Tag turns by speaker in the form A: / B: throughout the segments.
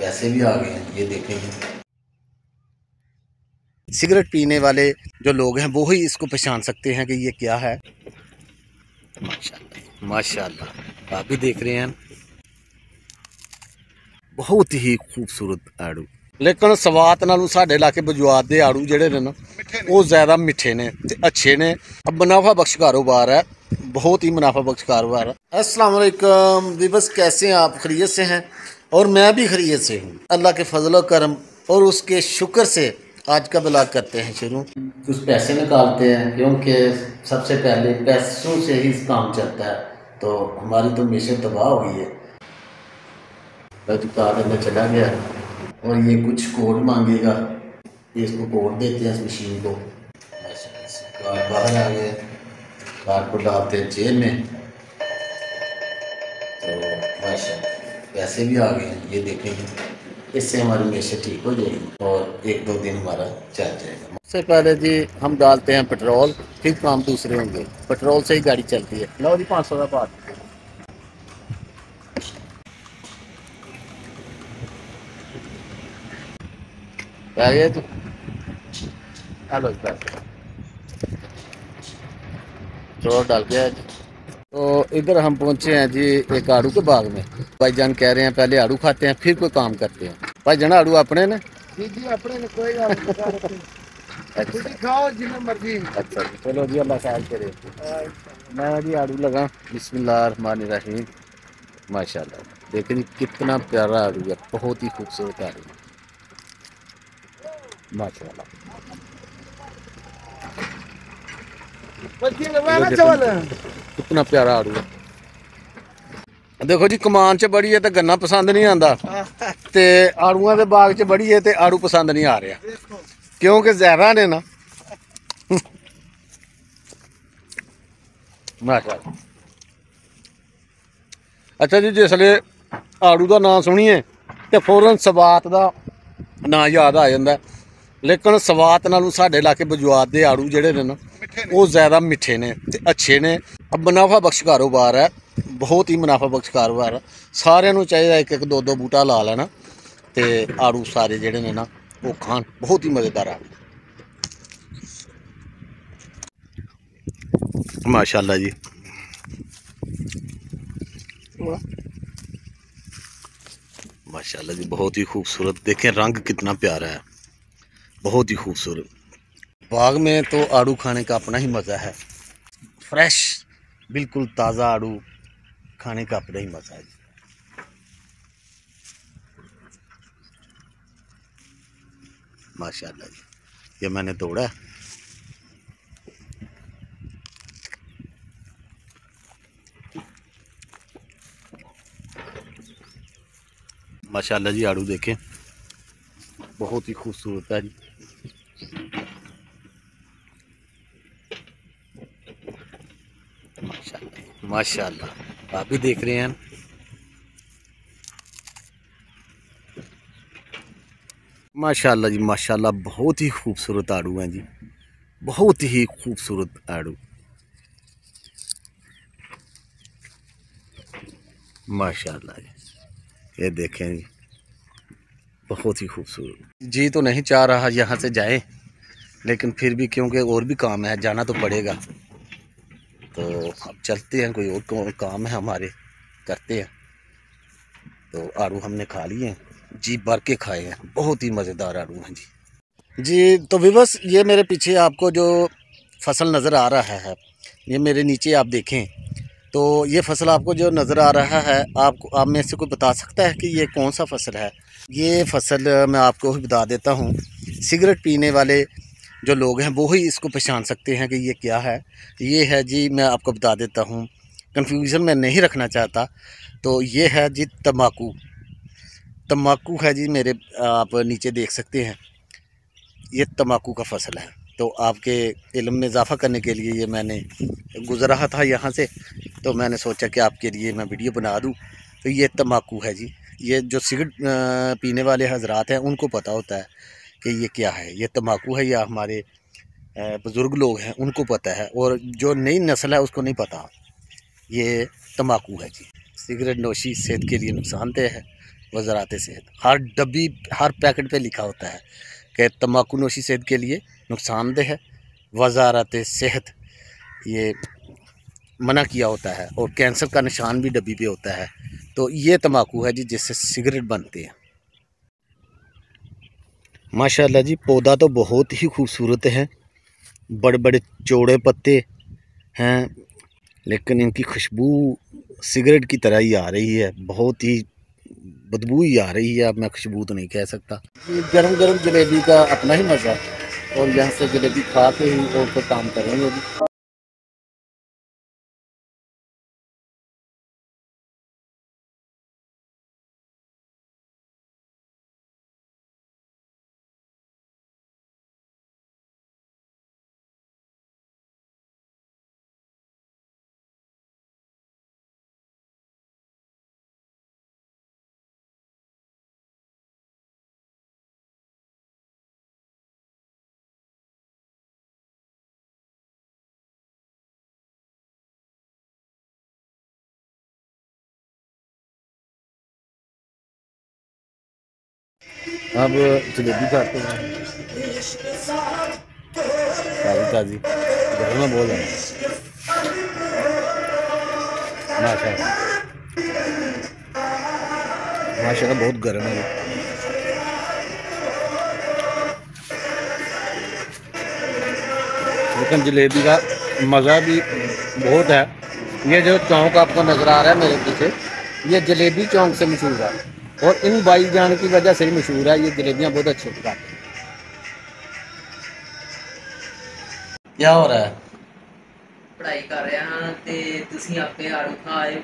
A: पैसे भी आ गए हैं, ये देखेंगे।
B: सिगरेट पीने वाले जो लोग हैं वो ही इसको पहचान सकते हैं कि ये क्या है। माशाल्लाह माशाल्लाह, आप भी देख रहे हैं, बहुत ही खूबसूरत आड़ू। लेकिन स्वाद नालों साडे इलाके बजवात के आड़ू जिहड़े ने ना वो ज़्यादा मिठे ने ते अच्छे ने। अब मुनाफा बख्श कारोबार है, बहुत ही मुनाफा बख्श कारोबार है। अस्सलाम वालेकुम विबस, कैसे हैं आप? खैरियत से हैं? और मैं भी खैरियत से हूँ। अल्लाह के फजल करम और उसके शुक्र से आज का ब्लॉग करते हैं शुरू।
A: कुछ पैसे निकालते हैं क्योंकि सबसे पहले पैसों से ही काम चलता है, तो हमारी तो मिशन तबाह हो गई है। कार्ड में चला गया और ये कुछ कोड मांगेगा, ये इसको कोड देते हैं इस मशीन को। कार्ड बाहर आ गया, कार्ड को डालते हैं जेब में, तो माशाल्लाह पैसे भी आ गए हैं, ये देखेंगे। इससे हमारी मैशत ठीक हो जाएगी और एक दो दिन हमारा चल जाएगा।
B: सबसे पहले जी हम डालते हैं पेट्रोल, फिर काम दूसरे होंगे। पेट्रोल से ही गाड़ी चलती है। लो जी 500 का बात आ गया जी। हेलो पेट्रोल डाल गया जी। तो इधर हम पहुंचे हैं जी एक आड़ू के बाग में। भाईजान कह रहे हैं पहले आड़ू खाते हैं फिर कोई काम करते हैं। भाईजान आड़ू अपने ने?
C: जी जी अपने ने, कोई अच्छा खाओ जिन्हें मर्जी।
B: अच्छा जी, चलो जी अल्लाह खैर करे। मैं जी आड़ू लगा, बिस्मिल्लाहिर्रहमानिर्रहीम। माशाल्लाह देखिए जी कितना प्यारा आड़ू है, बहुत ही खूबसूरत आड़ू माशाल्लाह। कितना प्यारा आड़ू है। देखो जी कमान च बड़ी है तो गन्ना पसंद नहीं आता, ते आड़ूआं दे बाग च बड़ी है तो आड़ू पसंद नहीं आ रहा क्योंकि ज़्यादा ने ना। माशाल्लाह। अच्छा जी, जिसले आड़ू का नाम सुनिए तो फौरन सवात का नाम याद आ जाता है, लेकिन सवात नालों साडे इलाके बजवात के आड़ू जिहड़े ने ना वो ज़्यादा मिठे ने ते अच्छे ने। अब मुनाफा बख्श कारोबार है, बहुत ही मुनाफा बख्श कारोबार है। सारिਆਂ चाहिए एक एक दो दो बूटा ला लेना ते आड़ू सारे जिहड़े ने ना वो खान, बहुत ही मज़ेदार आड़ू। माशाल्लाह जी, माशाल्लाह जी, बहुत ही खूबसूरत। देखें रंग कितना प्यारा है, बहुत ही खूबसूरत। बाग में तो आड़ू खाने का अपना ही मज़ा है। फ्रेश बिल्कुल ताज़ा आड़ू खाने का अपना ही मज़ा है। माशाल्लाह जी, ये मैंने तोड़ा है। माशाल्लाह जी, आड़ू देखें बहुत ही खूबसूरत है जी। माशाल्लाह माशाल्लाह, आप भी देख रहे हैं। माशाल्लाह जी माशाल्लाह, बहुत ही खूबसूरत आड़ू हैं जी, बहुत ही खूबसूरत आड़ू। माशाल्लाह जी, ये देखें जी बहुत ही खूबसूरत। जी तो नहीं चाह रहा यहाँ से जाए, लेकिन फिर भी क्योंकि और भी काम है, जाना तो पड़ेगा। तो अब चलते हैं, कोई और काम है हमारे, करते हैं। तो आड़ू हमने खा लिए हैं जी, भर के खाए हैं, बहुत ही मज़ेदार आड़ू हैं जी। जी तो विवस, ये मेरे पीछे आपको जो फसल नज़र आ रहा है, ये मेरे नीचे आप देखें तो ये फसल आपको जो नज़र आ रहा है, आप में से कोई बता सकता है कि ये कौन सा फसल है? ये फसल मैं आपको भी बता देता हूँ। सिगरेट पीने वाले जो लोग हैं वो ही इसको पहचान सकते हैं कि ये क्या है। ये है जी, मैं आपको बता देता हूँ, कन्फ्यूज़न में नहीं रखना चाहता। तो ये है जी तम्बाकू। तम्बाकू है जी मेरे, आप नीचे देख सकते हैं, ये तम्बाकू का फसल है। तो आपके इल्म में इजाफ़ा करने के लिए ये मैंने गुज़र रहा था यहाँ से, तो मैंने सोचा कि आपके लिए मैं वीडियो बना दूँ। तो ये तम्बाकू है जी। ये जो सिगरेट पीने वाले हजरात हैं उनको पता होता है कि ये क्या है, ये तम्बाकू है, या हमारे बुज़ुर्ग लोग हैं उनको पता है, और जो नई नस्ल है उसको नहीं पता। ये तम्बाकू है जी। सिगरेट नोशी सेहत के लिए नुकसानदेह है, वज़ारत सेहत, हर डब्बी हर पैकेट पे लिखा होता है कि तम्बाकू नोशी सेहत के लिए नुकसानदेह है, वज़ारत सेहत ये मना किया होता है, और कैंसर का निशान भी डब्बी पे होता है। तो ये तम्बाकू है जी जिससे सिगरेट बनते हैं। माशाल्लाह जी, पौधा तो बहुत ही खूबसूरत है, बड़े बड़े चौड़े पत्ते हैं, लेकिन इनकी खुशबू सिगरेट की तरह ही आ रही है, बहुत ही बदबू ही आ रही है। अब मैं खुशबू तो नहीं कह सकता। गरम गरम जलेबी का अपना ही मज़ा, और यहाँ से जलेबी खा के ही और तो काम करेंगे अभी। अब जलेबी खाते हैं, ताज़ी ताज़ी, गर्म में बहुत है माशाल्लाह, माशाल्लाह बहुत गर्म है। लेकिन जलेबी का मज़ा भी बहुत है। ये जो चौंक आपको नज़र आ रहा है मेरे पीछे, ये जलेबी चौंक से मशहूर है, और इन भाईजान की वजह से ही मशहूर है। ये जलेबियाँ बहुत अच्छी पकाते हैं। क्या हो रहा है?
D: पढ़ाई कर रहा हाँ ते तुसी आपे आड़ू खाए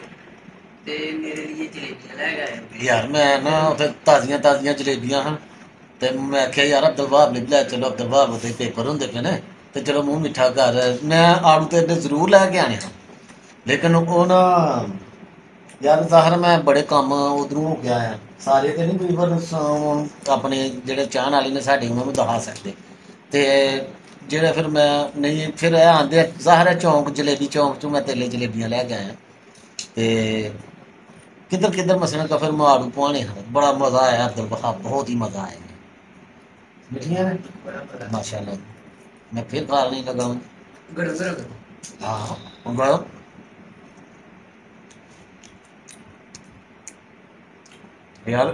D: ते मेरे लिए जलेबियां ले गए।
B: यार मैं ना उत्थे ताज़ियां ताज़ियां जलेबियां हैं, तो मैं आख्या यार अब्दुल वहाब ने लै चलो, अब्दुल वहाब दे पेपर होंदे पे ने, तो चलो मूँह मिठा कर। मैं आड़ू तो इन्ने जरूर लैके आने हैं, लेकिन वो ना यार ज़ाहिर मैं बड़े काम उधरों हो गया है, सारे तो नहीं बिल्कुल अपने जेह्ड़े चाहन वाले ने साढ़े उन्होंने दखा सकते, ते जेह्ड़े फिर मैं नहीं फिर आंदे ज़ाहिर है चौंक जलेबी चौंक चों मैं तेले जलेबियां लैके आया। ते किधर किधर मसलन का फिर माड़ू पुआने हैं, बड़ा मज़ा आया अब्दुल वहाब, बहुत ही मज़ा आया। मिठियाँ ने माशाल्लाह, मैं फिर खाने लगा हूँ।
D: गरम गरम
B: हाँ गरम यार,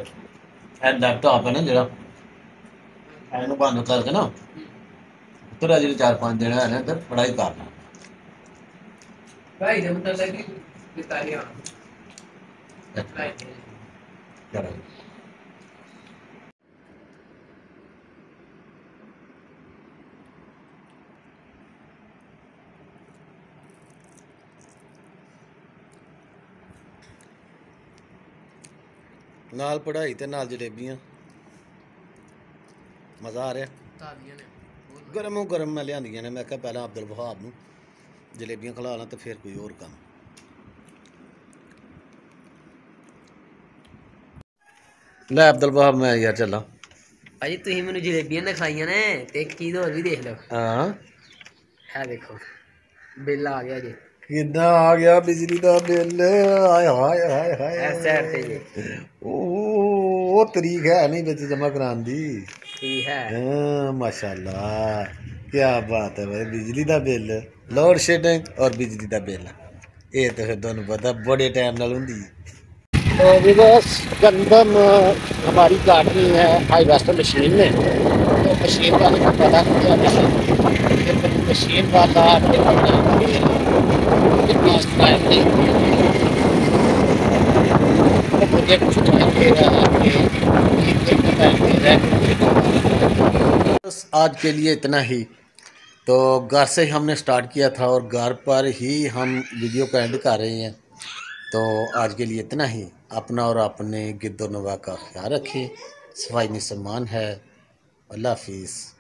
B: लैपटॉप है ना जरा एनू बंद करके ना तेरा जो 4-5 दिन है ना तो पढ़ाई करना।
D: भाई जब तक लगी बितारियां भाई
B: चलो नाल पढ़ाई ते नाल जलेबियां, मज़ा आ रहा।
D: तालियां ने
B: गरम गरम मैं लियांदियां ने, मैं क्या पहला अब्दुल वहाब नूं जलेबियां खिला ला तो फिर कोई और काम। लै अब्दुल वहाब मैं यार चला।
D: भाई तुसी मैनू जलेबियां ना खाइयां ने ते एक चीज और भी देख लो।
B: हाँ
D: है देखो बिल आ गया जी।
B: कितना आ गया बिजली का बिल, हाय हाय हाय हाय।
D: इस साइड ते जी
B: ओ तरीक है नहीं बिच जमा कराने दी।
D: ठीक है
B: हाँ माशाल्लाह, क्या बात है भाई, बिजली का बिल, लोड शेडिंग और बिजली का बिल, ये तो फिर दोनों पता बड़े टाइम नाल हुंदी। तो विवश गंदम हमारी काटनी है हाई वेस्ट मशीन में, तो मशीन वाले को पता किया मशीन वाला तो मुझे कुछ टाइम दे रहा है। बस आज के लिए इतना ही। तो घर से हमने स्टार्ट किया था और घर पर ही हम वीडियो को एंड कर रहे हैं। तो आज के लिए इतना ही। अपना और अपने गिरदो नवा का ख्याल रखें, सफाई में सम्मान है। अल्लाह हाफिज़।